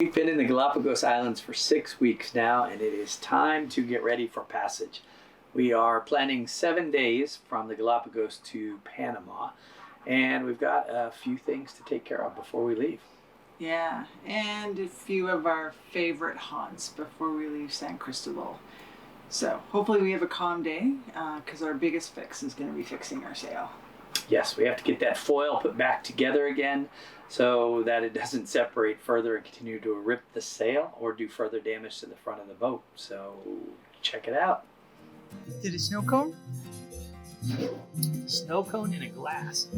We've been in the Galapagos Islands for 6 weeks now, and it is time to get ready for passage. We are planning 7 days from the Galapagos to Panama, and we've got a few things to take care of before we leave. Yeah, and a few of our favorite haunts before we leave San Cristobal. So hopefully we have a calm day, because our biggest fix is going to be fixing our sail. Yes, we have to get that foil put back together again so that it doesn't separate further and continue to rip the sail or do further damage to the front of the boat. So check it out. Did a snow cone? Snow cone in a glass.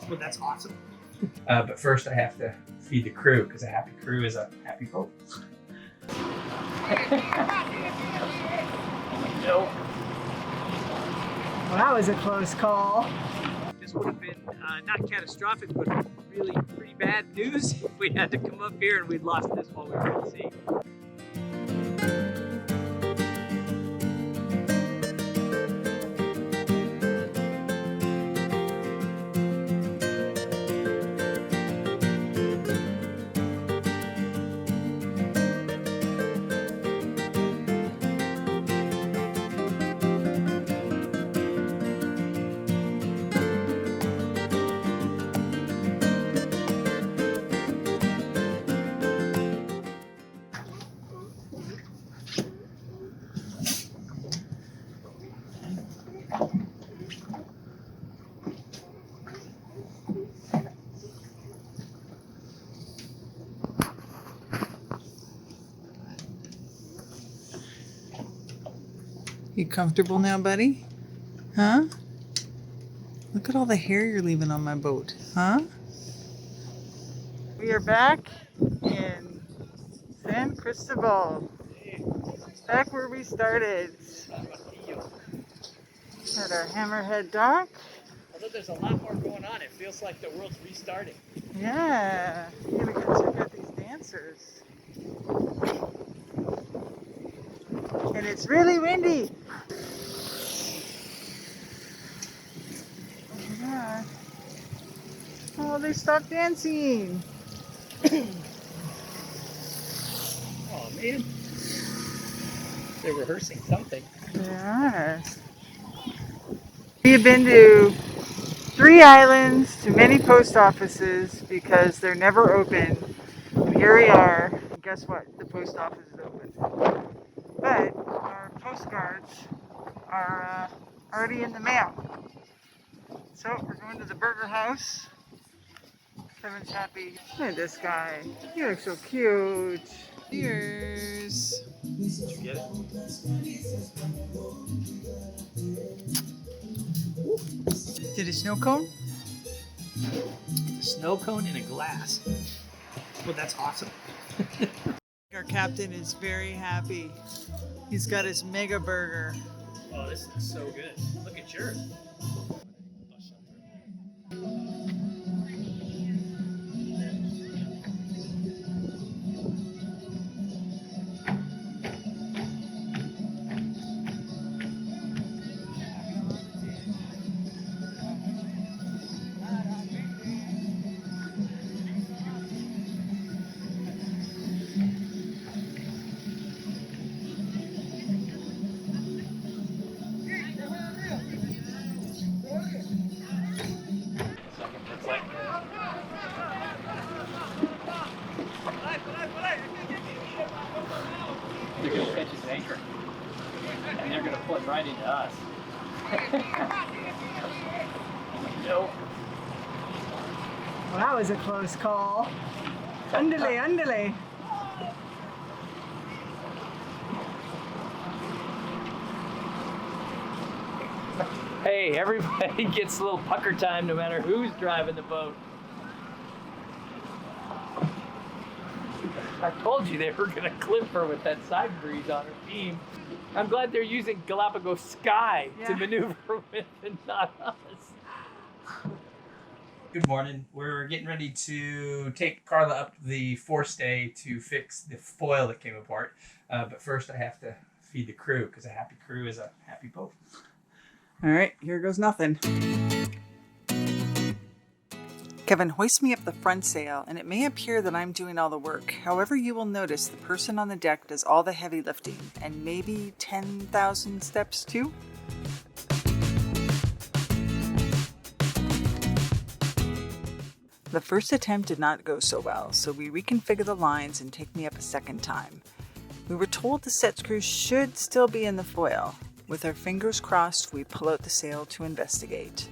Well, that's awesome. But first I have to feed the crew, because a happy crew is a happy boat. No. Well, that was a close call. This would have been not catastrophic, but really pretty bad news if we had to come up here and we'd lost this while we were at sea. You comfortable now, buddy? Huh? Look at all the hair you're leaving on my boat, huh? We are back in San Cristobal. Back where we started. At our Hammerhead dock. Although there's a lot more going on, it feels like the world's restarting. Yeah, you gotta go check out these dancers. And it's really windy. Oh my God. Oh, they stopped dancing. Oh man. They're rehearsing something. Yeah. We have been to 3 islands, to many post offices because they're never open. And here we are. And guess what? The post office is open. But our postcards are already in the mail. So we're going to the Burger House. Kevin's happy. Look at this guy. He looks so cute. Cheers. Did you get it? Did a snow cone? Snow cone in a glass. Well, that's awesome. Our captain is very happy. He's got his mega burger. Oh, this looks so good. Look at yours. They're going to catch his anchor, and they're going to pull it right into us. No. Well, that was a close call. Underlay, underlay. Hey, everybody gets a little pucker time no matter who's driving the boat. I told you they were going to clip her with that side breeze on her beam. I'm glad they're using Galapagos Sky to maneuver with and not us. Good morning. We're getting ready to take Carla up the forestay to fix the foil that came apart. But first I have to feed the crew, because a happy crew is a happy boat. All right, here goes nothing. Kevin hoists me up the front sail, and it may appear that I'm doing all the work. However, you will notice the person on the deck does all the heavy lifting, and maybe 10,000 steps too. The first attempt did not go so well, so we reconfigure the lines and take me up a second time. We were told the set screws should still be in the foil. With our fingers crossed, we pull out the sail to investigate.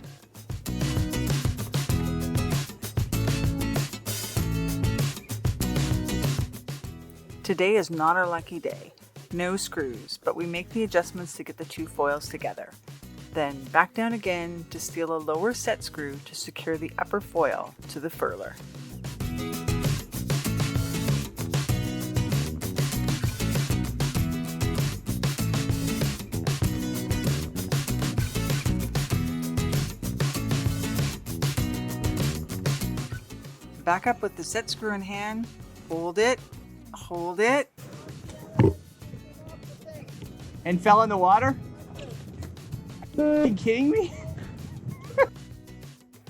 Today is not our lucky day. No screws, but we make the adjustments to get the two foils together. Then back down again to steal a lower set screw to secure the upper foil to the furler. Back up with the set screw in hand, hold it, And fell in the water? Are you kidding me?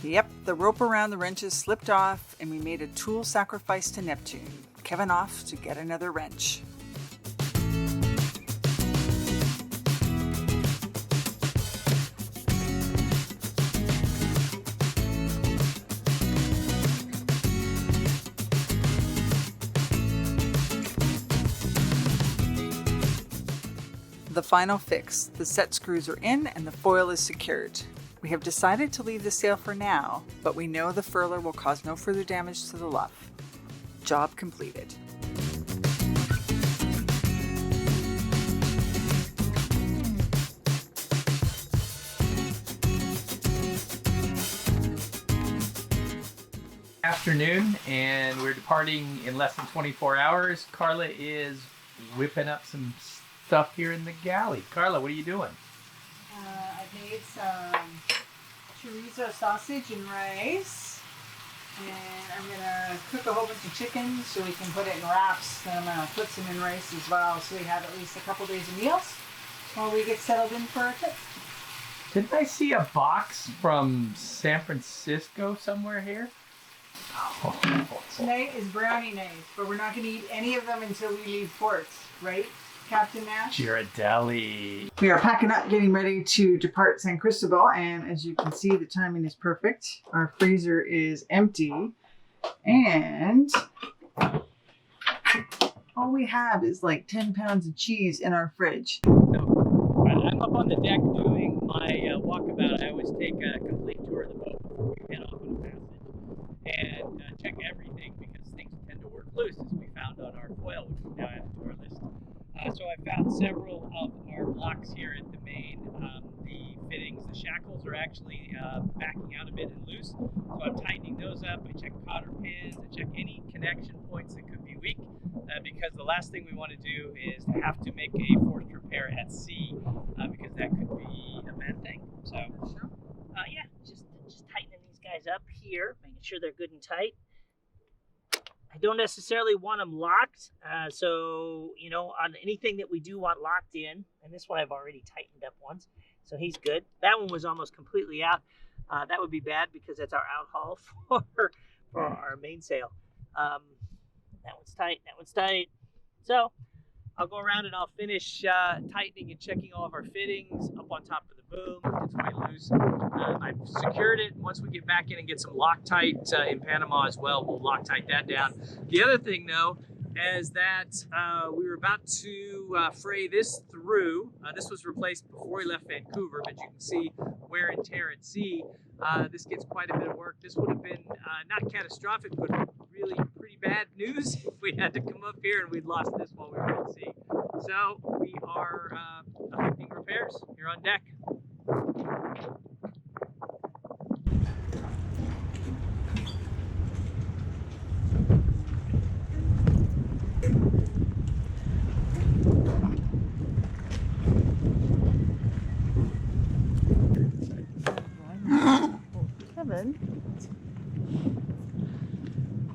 Yep, the rope around the wrenches slipped off and we made a tool sacrifice to Neptune. Kevin off to get another wrench. The final fix. The set screws are in and the foil is secured. We have decided to leave the sail for now, but we know the furler will cause no further damage to the luff. Job completed. Afternoon, and we're departing in less than 24 hours. Carla is whipping up some stuff here in the galley. Carla, what are you doing? I made some chorizo sausage and rice, and I'm gonna cook a whole bunch of chicken so we can put it in wraps. Then I'm gonna put some in rice as well, so we have at least a couple days of meals while we get settled in for our trip. Didn't I see a box from San Francisco somewhere here? Tonight is brownie night, but we're not gonna eat any of them until we leave port, right, Captain Nash? Girardelli. We are packing up, getting ready to depart San Cristobal, and as you can see, the timing is perfect. Our freezer is empty, and all we have is like 10 pounds of cheese in our fridge. So, I'm up on the deck doing my walkabout. I always take a complete tour of the boat before we head off on a passage and check everything because things tend to work loose, as we found on our foil, which we've now added to our list. So I found several of our blocks here at the main. The fittings, the shackles are actually backing out a bit and loose. So I'm tightening those up. I check cotter pins. I check any connection points that could be weak because the last thing we want to do is to have to make a forced repair at sea because that could be a bad thing. So yeah, just tightening these guys up here, making sure they're good and tight. I don't necessarily want them locked, so, you know, on anything that we do want locked in, and this one I've already tightened up once, so he's good. That one was almost completely out. That would be bad because that's our outhaul for our mainsail. That one's tight. So I'll go around and I'll finish tightening and checking all of our fittings up on top of the boom. It's quite loose. I've secured it. Once we get back in and get some Loctite in Panama as well, we'll Loctite that down. The other thing, though, is that we were about to fray this through. This was replaced before we left Vancouver, but you can see wear and tear at sea. This gets quite a bit of work. This would have been not catastrophic, but really pretty bad news if we had to come up here and we'd lost this while we were at sea. So we are effecting repairs here on deck. Kevin?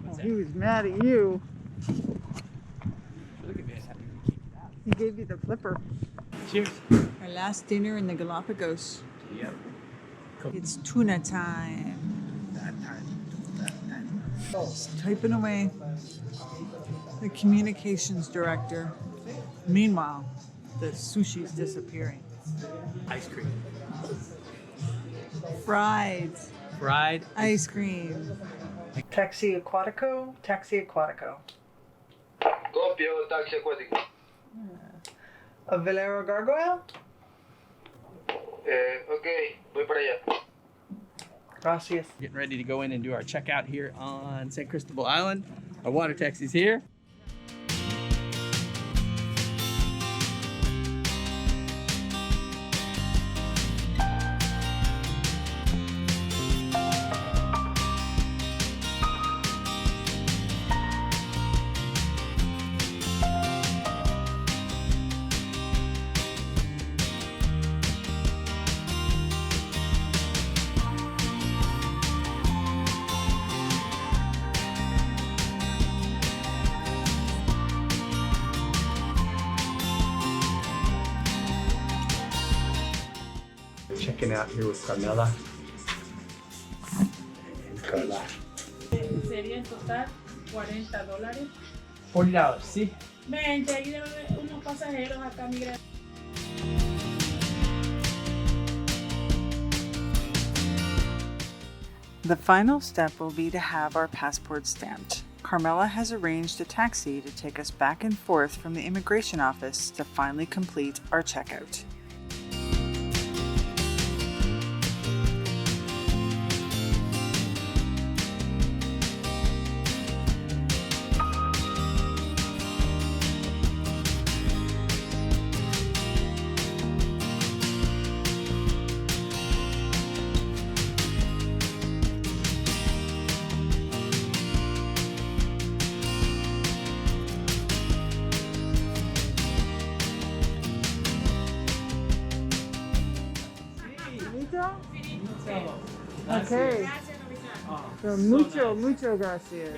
Oh, he was mad at you. Look at me, I have to keep it out. He gave you the flipper. Cheers. Our last dinner in the Galapagos. Yep. It's tuna time. Typing away. The communications director. Meanwhile, the sushi's disappearing. Ice cream. Fried Fried. ice cream. Taxi Aquatico? Taxi Aquatico. Copio, taxi aquático. A Valero Gargoyle? Ok, voy para allá. Gracias. Getting ready to go in and do our checkout here on San Cristobal Island. Our water taxi's here. Checking out here with Carmela. And Carla. Sería en total $40. $40, sí. Vente, ahí debe haber unos pasajeros acá, mira. The final step will be to have our passports stamped. Carmela has arranged a taxi to take us back and forth from the immigration office to finally complete our checkout. Okay. So mucho gracias.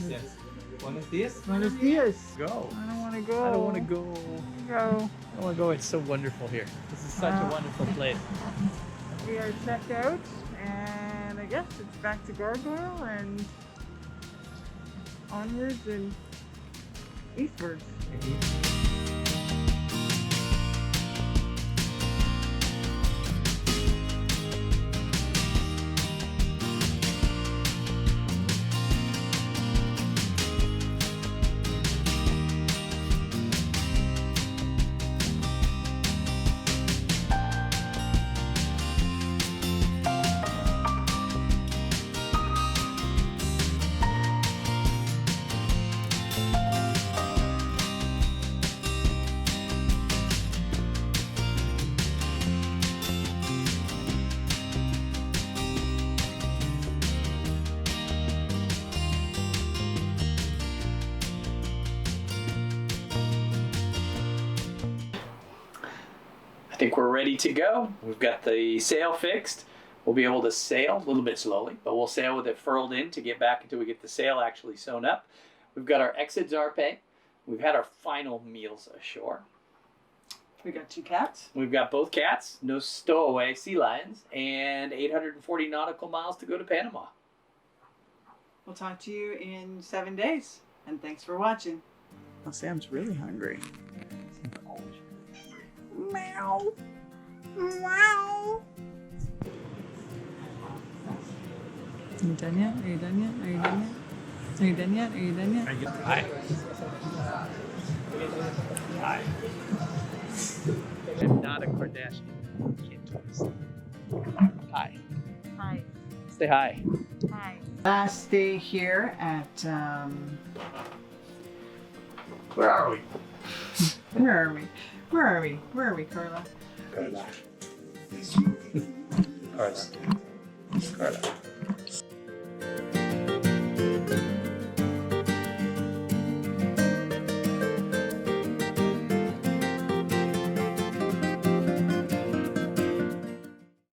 Yes. Buenos dias. Buenos dias. Go. I don't want to go. I don't want to go. Go. I want to go. It's so wonderful here. This is such a wonderful place. We are checked out, and I guess it's back to Gargoyle and onwards and eastwards. I think we're ready to go. We've got the sail fixed. We'll be able to sail a little bit slowly, but we'll sail with it furled in to get back until we get the sail actually sewn up. We've got our exit Zarpe. We've had our final meals ashore. We got 2 cats. We've got both cats, no stowaway sea lions, and 840 nautical miles to go to Panama. We'll talk to you in 7 days, and thanks for watching. Well, Sam's really hungry. Meow. Meow. Are you done yet? Are you done yet? Are you done yet? Are you done yet? Are you done yet? Hi. Hi. I'm not a Kardashian. Can't do this. Hi. Hi. Say hi. Hi. Last day here at, where are we? Where are we? Where are we? Where are we, Carla? Carla. Carla. Carla.